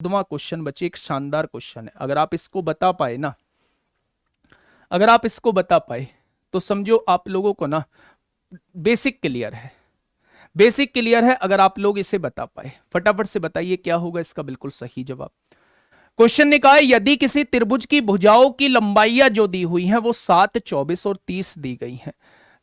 14वां question बच्चे एक शानदार क्वेश्चन है। अगर आप इसको बता पाए ना, अगर आप इसको बता पाए तो समझो आप लोगों को ना बेसिक क्लियर है, बेसिक क्लियर है। अगर आप लोग इसे बता पाए, फटाफट से बताइए क्या होगा इसका बिल्कुल सही जवाब। क्वेश्चन ने कहा है यदि किसी त्रिभुज की भुजाओं की लंबाइयां जो दी हुई हैं वो 7, 24 और 30 दी गई हैं।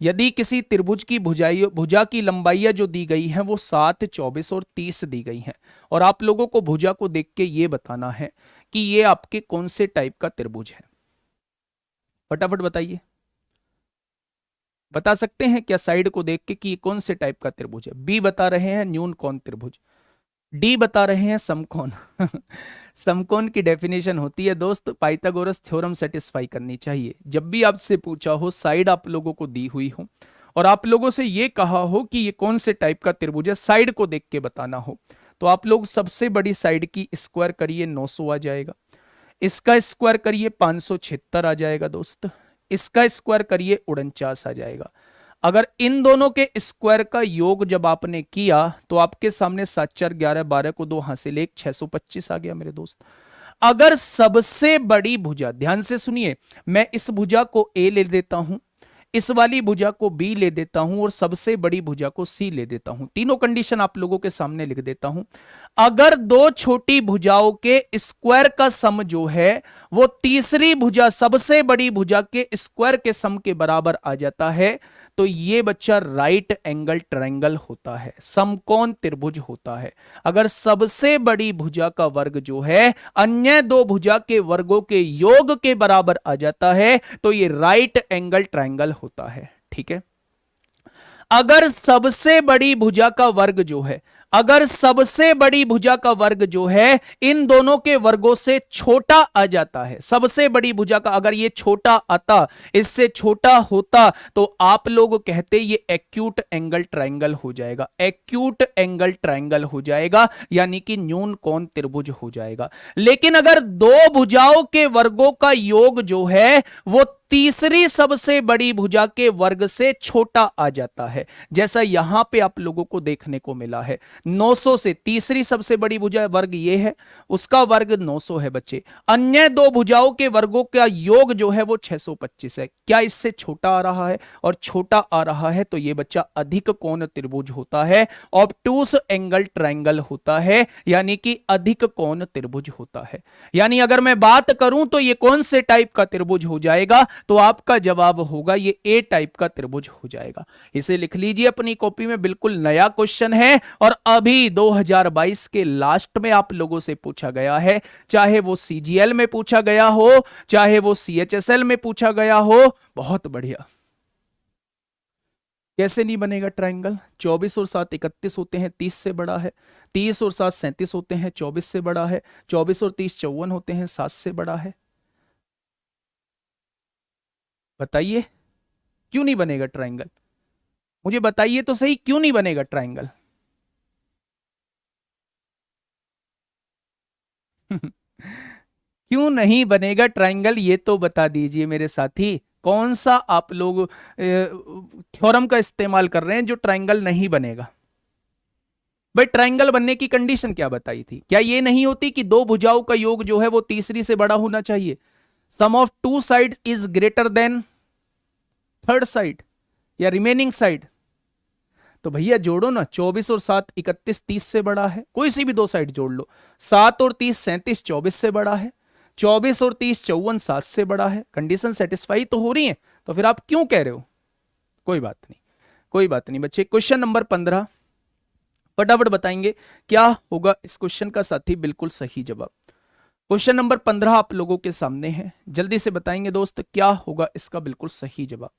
यदि किसी त्रिभुज की भुजा की लंबाइयां जो दी गई हैं वो 7, 24 और 30 दी गई हैं, और आप लोगों को भुजा को देख के ये बताना है कि ये आपके कौन से टाइप का त्रिभुज है। फटाफट बताइए, बता सकते हैं क्या साइड को देख के कि ये कौन से टाइप का त्रिभुज है। बी बता रहे हैं न्यून कोण त्रिभुज, डी बता रहे हैं समकोण। समकोण की डेफिनेशन होती है दोस्त, पाइथागोरस थ्योरम सेटिस्फाई करनी चाहिए। जब भी आपसे पूछा हो, साइड आप लोगों को दी हुई हो और आप लोगों से ये कहा हो कि ये कौन से टाइप का त्रिभुज है, साइड को देख के बताना हो, तो आप लोग सबसे बड़ी साइड की स्क्वायर करिए 900 आ जाएगा, इसका स्क्वायर करिए 576 आ जाएगा दोस्त, इसका स्क्वायर करिए 49 आ जाएगा। अगर इन दोनों के स्क्वायर का योग जब आपने किया तो आपके सामने 7, 4, 11, 12 को 2 हासिल 1, 625 आ गया मेरे दोस्त। अगर सबसे बड़ी भुजा, ध्यान से सुनिए, मैं इस भुजा को ए ले देता हूं, इस वाली भुजा को बी ले देता हूं और सबसे बड़ी भुजा को सी ले देता हूं, तीनों कंडीशन आप लोगों के सामने लिख देता हूं। अगर दो छोटी भुजाओं के स्क्वायर का सम जो है वो तीसरी भुजा, सबसे बड़ी भुजा के स्क्वायर के सम के बराबर आ जाता है, तो ये बच्चा राइट एंगल ट्रायंगल होता है, समकोण त्रिभुज होता है। अगर सबसे बड़ी भुजा का वर्ग जो है अन्य दो भुजा के वर्गों के योग के बराबर आ जाता है, तो ये राइट एंगल ट्रायंगल होता है। ठीक है, अगर सबसे बड़ी भुजा का वर्ग जो है, अगर सबसे बड़ी भुजा का वर्ग जो है इन दोनों के वर्गों से छोटा आ जाता है, सबसे बड़ी भुजा का अगर ये छोटा आता, इससे छोटा होता, तो आप लोग कहते ये एक्यूट एंगल ट्रायंगल हो जाएगा, एक्यूट एंगल ट्रायंगल हो जाएगा, यानी कि न्यून कोण त्रिभुज हो जाएगा। लेकिन अगर दो भुजाओं के वर्गों का योग जो है वो तीसरी सबसे बड़ी भुजा के वर्ग से छोटा आ जाता है, जैसा यहां पे आप लोगों को देखने को मिला है। 900 से तीसरी सबसे बड़ी भुजा वर्ग ये है, उसका वर्ग 900 है बच्चे, अन्य दो भुजाओं के वर्गों का योग जो है वो 625 है। क्या इससे छोटा आ रहा है और छोटा आ रहा है, तो ये बच्चा अधिक कोण त्रिभुज होता है, ऑब्टूस एंगल ट्रायंगल होता है, यानी कि अधिक कोण त्रिभुज होता है। यानी अगर मैं बात करूं तो ये कौन से टाइप का त्रिभुज हो जाएगा, तो आपका जवाब होगा ये ए टाइप का त्रिभुज हो जाएगा। इसे लिख लीजिए अपनी कॉपी में, बिल्कुल नया क्वेश्चन है और अभी 2022 के लास्ट में आप लोगों से पूछा गया है, चाहे वो सीजीएल में पूछा गया हो, चाहे वो सीएचएसएल में पूछा गया हो। बहुत बढ़िया। कैसे नहीं बनेगा ट्रायंगल? 24 और 7 31 होते हैं, 30 से बड़ा है। 30 और 7 37 होते हैं, 24 से बड़ा है। 24 और 30 54 होते हैं, 7 से बड़ा है। बताइए क्यों नहीं बनेगा ट्रायंगल? मुझे बताइए तो सही, क्यों नहीं बनेगा ट्रायंगल? क्यों नहीं बनेगा ट्रायंगल, ये तो बता दीजिए मेरे साथी। कौन सा आप लोग थ्योरम का इस्तेमाल कर रहे हैं जो ट्रायंगल नहीं बनेगा? भाई ट्रायंगल बनने की कंडीशन क्या बताई थी? क्या ये नहीं होती कि दो भुजाओं का योग जो है वो तीसरी से बड़ा होना चाहिए? Sum of two side is greater than third side या रिमेनिंग साइड। तो भैया जोड़ो ना, 24 और 7 31 30 से बड़ा है, कोई सी भी दो साइड जोड़ लो। 7 और 30 37 24 से बड़ा है, 24 और 30 54 7 से बड़ा है। कंडीशन सेटिस्फाई तो हो रही है, तो फिर आप क्यों कह रहे हो? कोई बात नहीं, कोई बात नहीं बच्चे। क्वेश्चन नंबर 15 फटाफट बताएंगे क्या होगा इस क्वेश्चन का साथी, बिल्कुल सही जवाब। क्वेश्चन नंबर 15 आप लोगों के सामने है, जल्दी से बताएंगे दोस्त क्या होगा इसका बिल्कुल सही जवाब।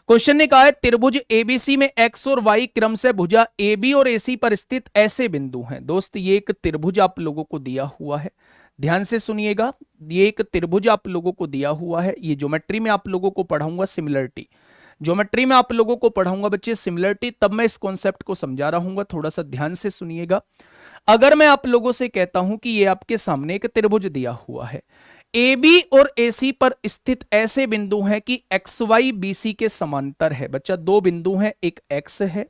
क्वेश्चन ने कहा है त्रिभुज एबीसी में एक्स और वाई क्रम से भुजा एबी और एसी पर स्थित ऐसे बिंदु हैं। दोस्त ये एक त्रिभुज आप लोगों को दिया हुआ है, ध्यान से सुनिएगा। ये एक त्रिभुज आप लोगों को दिया हुआ है, ये ज्योमेट्री में आप लोगों को पढ़ाऊंगा सिमिलरिटी, ज्योमेट्री में आप लोगों को पढ़ाऊंगा बच्चे सिमिलरिटी, तब मैं इस कॉन्सेप्ट को समझा रहा हूं, थोड़ा सा ध्यान से सुनिएगा। अगर मैं आप लोगों से कहता हूं कि ये आपके सामने एक त्रिभुज दिया हुआ है, ए बी और ए सी पर स्थित ऐसे बिंदु हैं कि एक्स वाई बी सी के समांतर है। बच्चा दो बिंदु हैं, एक एक्स है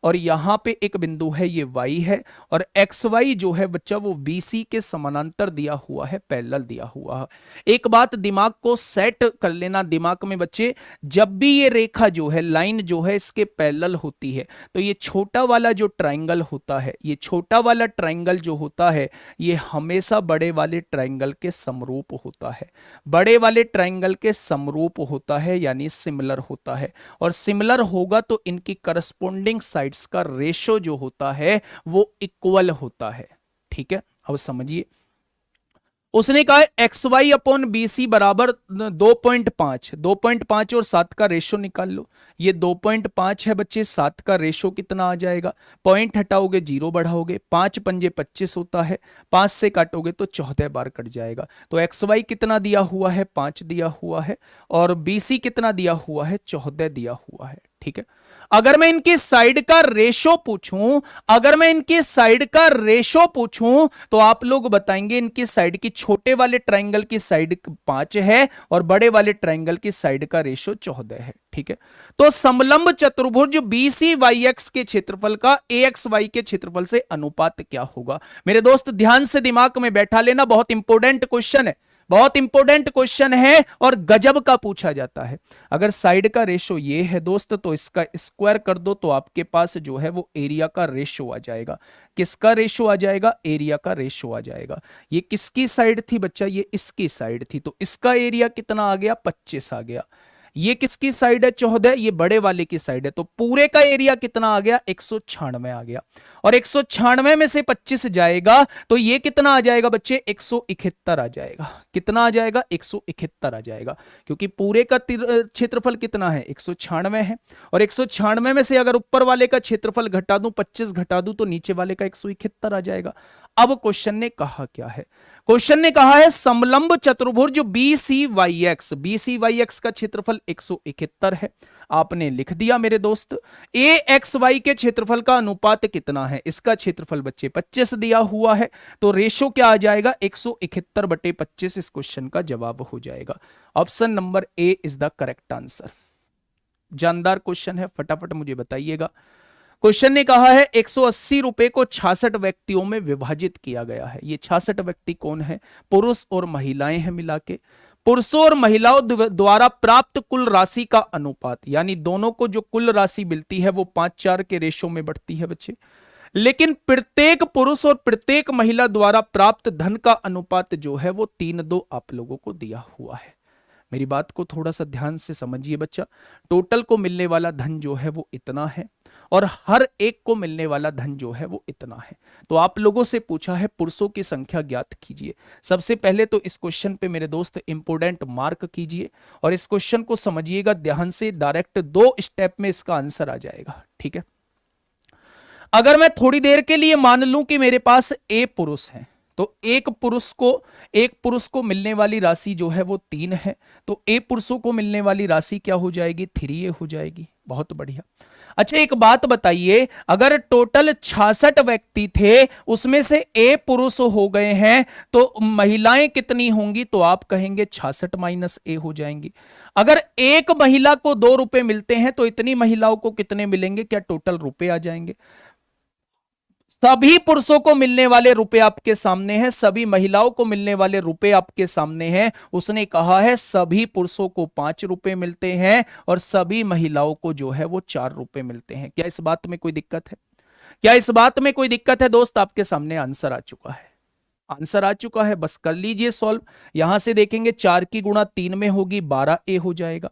और यहां पे एक बिंदु है, ये y है, और xy जो है बच्चा वो BC के समानांतर दिया हुआ है, पैरेलल दिया हुआ है। एक बात दिमाग को सेट कर लेना दिमाग में बच्चे, जब भी ये रेखा जो है, लाइन जो है इसके पैरेलल होती है, तो ये छोटा वाला जो ट्राइंगल होता है, ये छोटा वाला ट्राइंगल जो होता है, ये हमेशा बड़े वाले ट्राइंगल के समरूप होता है। बड़े वाले ट्राइंगल के समरूप होता है यानी सिमिलर होता है, और सिमिलर होगा तो इनकी करस्पोंडिंग साइड्स का रेशो जो होता है वो इक्वल होता है। ठीक है, अब समझिए, उसने कहा X Y upon B C बराबर 2.5, 2.5 और 7 का रेशो निकाल लो। ये 2.5 है बच्चे, 7 का रेशो कितना आ जाएगा, पॉइंट हटाओगे 0 बढ़ाओगे, 5 पंजे 25 होता है, 5 से काटोगे तो 14 बार कट जाएगा। तो एक्स वाई कितना दिया हुआ है, 5 दिया हुआ है, और बी सी कितना दिया हुआ है, 14 दिया हुआ है। ठीक है, अगर मैं इनकी साइड का रेशो पूछूं, अगर मैं इनकी साइड का रेशो पूछूं तो आप लोग बताएंगे इनकी साइड की, छोटे वाले ट्राइंगल की साइड 5 है और बड़े वाले ट्राइंगल की साइड का रेशो 14 है। ठीक है, तो समलंब चतुर्भुज BCYX के क्षेत्रफल का AXY के क्षेत्रफल से अनुपात क्या होगा। मेरे दोस्त ध्यान से दिमाग में बैठा लेना, बहुत इंपॉर्टेंट क्वेश्चन है, बहुत इंपॉर्टेंट क्वेश्चन है और गजब का पूछा जाता है। अगर साइड का रेशो ये है दोस्त, तो इसका स्क्वायर कर दो तो आपके पास जो है वो एरिया का रेशो आ जाएगा। किसका रेशो आ जाएगा, एरिया का रेशो आ जाएगा। ये किसकी साइड थी बच्चा, ये इसकी साइड थी, तो इसका एरिया कितना आ गया, 25 आ गया। ये किसकी साइड है, 14, ये बड़े वाले की साइड है, तो पूरे का एरिया कितना आ गया, 196 आ गया। और 196 में से 25 जाएगा तो ये कितना आ जाएगा बच्चे, 171 आ जाएगा। कितना आ जाएगा, 171 आ जाएगा, क्योंकि पूरे का क्षेत्रफल कितना है, 196 है, और 196 में से अगर ऊपर वाले का क्षेत्रफल घटा दूं, 25 घटा दूं, तो नीचे वाले का 171 आ जाएगा। अब क्वेश्चन ने कहा क्या है, क्वेश्चन ने कहा है समलंब चतुर्भुज BCYX, BCYX का क्षेत्रफल 171 है। आपने लिख दिया मेरे दोस्त। AXY के क्षेत्रफल का अनुपात कितना है, इसका क्षेत्रफल बच्चे 25 दिया हुआ है, तो रेशो क्या आ जाएगा, 171/25 इस क्वेश्चन का जवाब हो जाएगा। Option number A is the correct answer. जानदार क्वेश्चन है, फटाफट मुझे बताइएगा। क्वेश्चन ने कहा है 180 रुपए को 66 व्यक्तियों में विभाजित किया गया है। ये 66 व्यक्ति कौन है, पुरुष और महिलाएं हैं मिला के। पुरुषों और महिलाओं द्वारा प्राप्त कुल राशि का अनुपात, यानी दोनों को जो कुल राशि मिलती है वो 5-4 के रेशो में बढ़ती है बच्चे। लेकिन प्रत्येक पुरुष और प्रत्येक महिला द्वारा प्राप्त धन का अनुपात जो है वो 3:2 आप लोगों को दिया हुआ है। मेरी बात को थोड़ा सा ध्यान से समझिए बच्चा। टोटल को मिलने वाला धन जो है वो इतना है और हर एक को मिलने वाला धन जो है वो इतना है। तो आप लोगों से पूछा है पुरुषों की संख्या ज्ञात कीजिए। सबसे पहले तो इस क्वेश्चन पे मेरे दोस्त इंपोर्टेंट मार्क कीजिए और इस क्वेश्चन को समझिएगा ध्यान से, डायरेक्ट 2 स्टेप में इसका आंसर आ जाएगा। ठीक है, अगर मैं थोड़ी देर के लिए मान लूं कि मेरे पास A पुरुष है, तो एक पुरुष को मिलने वाली राशि जो है वो 3 है, तो A पुरुषों को मिलने वाली राशि क्या हो जाएगी, 3A हो जाएगी। बहुत बढ़िया। अच्छा एक बात बताइए, अगर टोटल 66 व्यक्ति थे उसमें से A पुरुष हो गए हैं तो महिलाएं कितनी होंगी, तो आप कहेंगे 66 माइनस A हो जाएंगी। अगर एक महिला को 2 रुपए मिलते हैं तो इतनी महिलाओं को कितने मिलेंगे, क्या टोटल रुपए आ जाएंगे। सभी पुरुषों को मिलने वाले रुपए आपके सामने हैं, सभी महिलाओं को मिलने वाले रुपए आपके सामने हैं। उसने कहा है सभी पुरुषों को 5 रुपए मिलते हैं और सभी महिलाओं को जो है वो 4 रुपए मिलते हैं। क्या इस बात में कोई दिक्कत है, क्या इस बात में कोई दिक्कत है दोस्त। आपके सामने आंसर आ चुका है, आंसर आ चुका है, बस कर लीजिए सॉल्व। यहां से देखेंगे 4 की गुणा 3 में होगी, 12A हो जाएगा।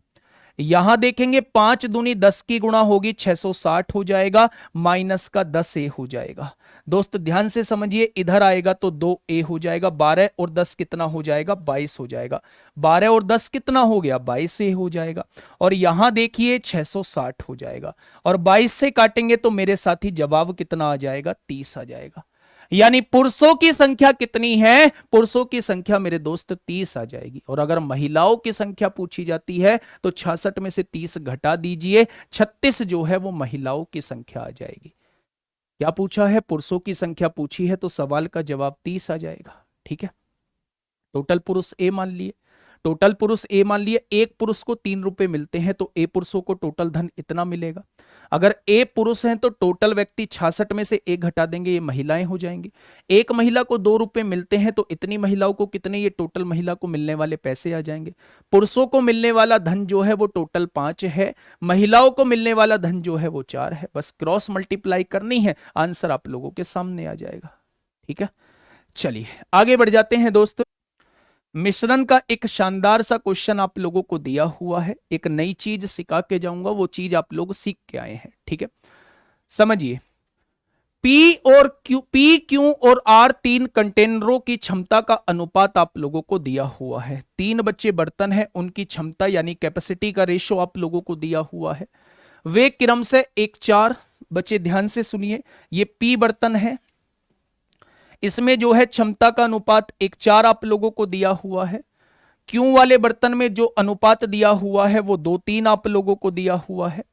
यहां देखेंगे 5 दूनी 10 की गुणा होगी, 660 हो जाएगा, माइनस का 10A हो जाएगा। दोस्त ध्यान से समझिए, इधर आएगा तो 2A हो जाएगा, 12 और 10 कितना हो जाएगा, 22 हो जाएगा। 12 और 10 कितना हो गया, 22A हो जाएगा। और यहां देखिए 660 हो जाएगा और 22 से काटेंगे तो मेरे साथी जवाब कितना आ जाएगा, 30 आ जाएगा। यानी पुरुषों की संख्या कितनी है, पुरुषों की संख्या मेरे दोस्त 30 आ जाएगी। और अगर महिलाओं की संख्या पूछी जाती है तो 66 में से 30 घटा दीजिए, 36 जो है वो महिलाओं की संख्या आ जाएगी। क्या पूछा है, पुरुषों की संख्या पूछी है तो सवाल का जवाब 30 आ जाएगा। ठीक है, टोटल पुरुष A मान लिए, टोटल पुरुष ए मान लिए, एक पुरुष को 3 रुपए मिलते हैं तो ए पुरुषों को टोटल धन इतना मिलेगा। अगर ए पुरुष हैं तो टोटल व्यक्ति 66 में से एक घटा देंगे, ये महिलाएं हो जाएंगी। एक महिला को 2 रुपए मिलते हैं तो इतनी महिलाओं को कितने, ये टोटल महिला को मिलने वाले पैसे आ जाएंगे। पुरुषों को मिलने वाला धन जो है वो टोटल 5 है, महिलाओं को मिलने वाला धन जो है वो 4 है। बस क्रॉस मल्टीप्लाई करनी है, आंसर आप लोगों के सामने आ जाएगा। ठीक है, चलिए आगे बढ़ जाते हैं दोस्तों। मिश्रण का एक शानदार सा क्वेश्चन आप लोगों को दिया हुआ है, एक नई चीज सिखा के जाऊंगा, वो चीज आप लोग सीख के आए हैं। ठीक है, समझिए। पी क्यू और आर 3 कंटेनरों की क्षमता का अनुपात आप लोगों को दिया हुआ है। 3 बच्चे बर्तन हैं, उनकी क्षमता यानी कैपेसिटी का रेशो आप लोगों को दिया हुआ है। वे क्रम से 1-4, बच्चे ध्यान से सुनिए, ये पी बर्तन है, इसमें जो है क्षमता का अनुपात 1-4 आप लोगों को दिया हुआ है। क्यू वाले बर्तन में जो अनुपात दिया हुआ है वो 2-3 आप लोगों को दिया हुआ है,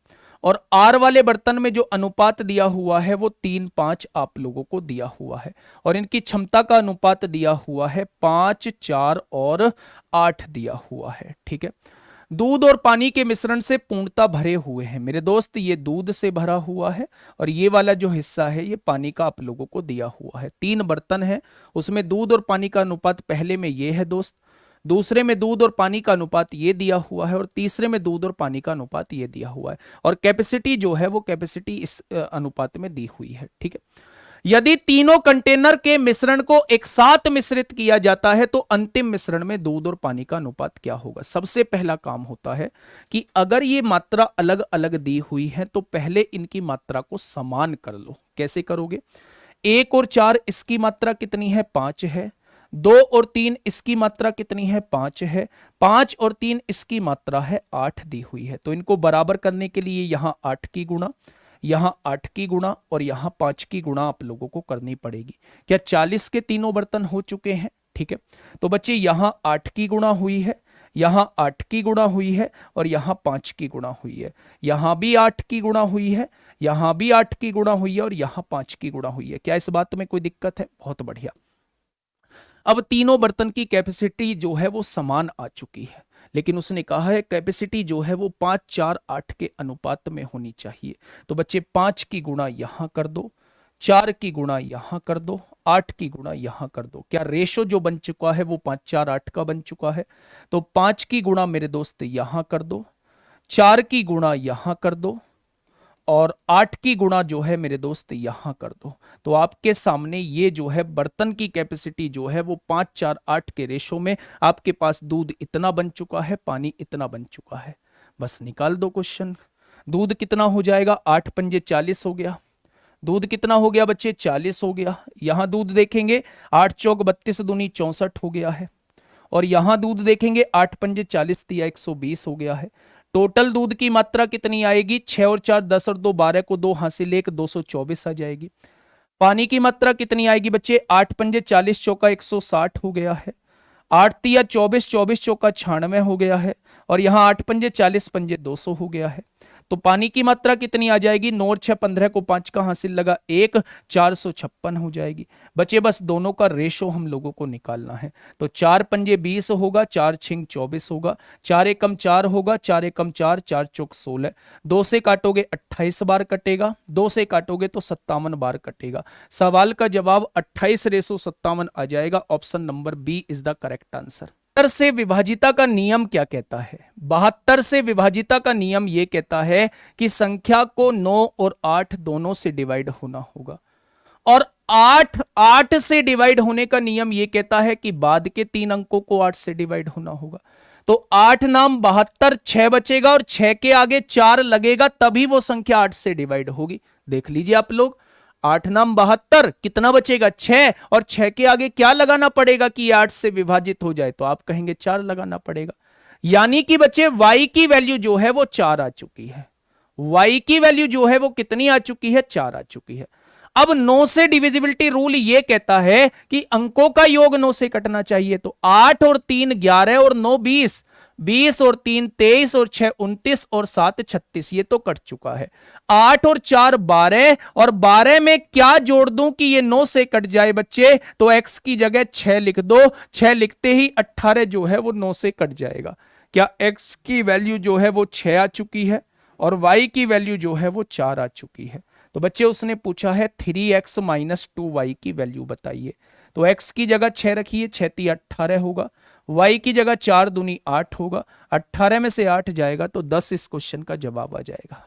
और आर वाले बर्तन में जो अनुपात दिया हुआ है वो 3-5 आप लोगों को दिया हुआ है, और इनकी क्षमता का अनुपात दिया हुआ है 5, 4 और 8 दिया हुआ है। ठीक है, दूध और पानी के मिश्रण से पूर्णता भरे हुए हैं मेरे दोस्त, ये दूध से भरा हुआ है और ये वाला जो हिस्सा है ये पानी का आप लोगों को दिया हुआ है। 3 बर्तन है, उसमें दूध और पानी का अनुपात पहले में ये है दोस्त, दूसरे में दूध और पानी का अनुपात ये दिया हुआ है, और तीसरे में दूध और पानी का अनुपात ये दिया हुआ है, और कैपेसिटी जो है वो कैपेसिटी इस अनुपात में दी हुई है। ठीक है, यदि तीनों कंटेनर के मिश्रण को एक साथ मिश्रित किया जाता है तो अंतिम मिश्रण में दूध और पानी का अनुपात क्या होगा। सबसे पहला काम होता है कि अगर ये मात्रा अलग अलग दी हुई है तो पहले इनकी मात्रा को समान कर लो। कैसे करोगे, 1 और 4 इसकी मात्रा कितनी है, 5 है। 2 और 3 इसकी मात्रा कितनी है, 5 है। 5 और 3 इसकी मात्रा है 8 दी हुई है, तो इनको बराबर करने के लिए यहां 8 की गुणा, यहां 8 की गुणा और यहां 5 की गुणा आप लोगों को करनी पड़ेगी। क्या 40 के तीनों बर्तन हो चुके हैं। ठीक है, तो बच्चे यहां 8 की गुणा हुई है, यहां 8 की गुणा हुई है और यहां 5 की गुणा हुई है, यहां भी 8 की गुणा हुई है, यहां भी 8 की गुणा हुई है और यहां 5 की गुणा हुई है। क्या इस बात में कोई दिक्कत है, बहुत बढ़िया। अब तीनों बर्तन की कैपेसिटी जो है वो समान आ चुकी है, लेकिन उसने कहा है कैपेसिटी जो है वो 5, 4, 8 के अनुपात में होनी चाहिए। तो बच्चे 5 की गुणा यहां कर दो, 4 की गुणा यहां कर दो, 8 की गुणा यहां कर दो। क्या रेशो जो बन चुका है वो 5, 4, 8 का बन चुका है। तो 5 की गुणा मेरे दोस्त यहां कर दो, 4 की गुणा यहां कर दो और 8 की गुणा जो है मेरे दोस्त यहां कर दो। तो आपके सामने ये जो है बर्तन की कैपेसिटी जो है वो 5, 4, 8 के रेशो में आपके पास दूध इतना बन चुका है, पानी इतना बन चुका है। बस निकाल दो क्वेश्चन। दूध कितना हो जाएगा, 8 पंजे 40 हो गया। दूध कितना हो गया बच्चे, 40 हो गया। यहां दूध देखेंगे 8 चौक 32 दूनी 64 हो गया है, और यहां दूध देखेंगे 8 पंजे 40 दिया 120 हो गया है। टोटल दूध की मात्रा कितनी आएगी, 6 और 4 10 और 2 12 को 2 हासिल 1 224 आ जाएगी। पानी की मात्रा कितनी आएगी बच्चे, 8 पंजे 40 चौका 160 हो गया है, 8 तिया 24 24 चौका 96 हो गया है, और यहां 8 पंजे 40 पंजे 200 हो गया है। तो पानी की मात्रा कितनी आ जाएगी, 9 और 6 15 को 5 का हासिल लगा 1 456 हो जाएगी। बच्चे बस दोनों का रेशो हम लोगों को निकालना है। तो 4 पंजे 20 होगा, 4 छिंग 24 होगा, 4 एकम 4 होगा, 4 एकम 4, 4 चौक 16, 2 से काटोगे 28 बार कटेगा, 2 से काटोगे तो 57 बार कटेगा। सवाल का जवाब 28/57 आ जाएगा। Option number B is the correct answer. 72 से विभाजिता का नियम क्या कहता है, 72 से विभाजिता का नियम यह कहता है कि संख्या को 9 और 8 दोनों से डिवाइड होना होगा, और 8 से डिवाइड होने का नियम यह कहता है कि बाद के 3 अंकों को 8 से डिवाइड होना होगा। तो 8 नाम 72, 6 बचेगा और 6 के आगे 4 लगेगा, तभी वो संख्या 8 से डिवाइड होगी। देख लीजिए आप लोग, 8 नाम 72, कितना बचेगा 6, और 6 के आगे क्या लगाना पड़ेगा कि 8 से विभाजित हो जाए, तो आप कहेंगे 4 लगाना पड़ेगा। यानी कि बच्चे y की वैल्यू जो है वो 4 आ चुकी है, y की वैल्यू जो है वो कितनी आ चुकी है, 4 आ चुकी है। अब 9 से डिविजिबिलिटी रूल ये कहता है कि अंकों का योग 9 से कटना चाहिए, तो 8 और 3 11 और 9 20, 20 और 3 23 और 6 29 और 7 36, ये तो कट चुका है। 8 और 4 12, और 12 में क्या जोड़ दूं कि ये 9 से कट जाए बच्चे, तो x की जगह 6 लिख दो। 6 लिखते ही 18 जो है वो 9 से कट जाएगा। क्या x की वैल्यू जो है वो 6 आ चुकी है और y की वैल्यू जो है वो 4 आ चुकी है। तो बच्चे उसने पूछा है 3x माइनस 2y की वैल्यू बताइए। तो x की जगह 6 रखिए, 6 × 3 = 18 होगा। y की जगह 4 दूनी 8 होगा। 18 में से 8 जाएगा तो 10 इस क्वेश्चन का जवाब आ जाएगा।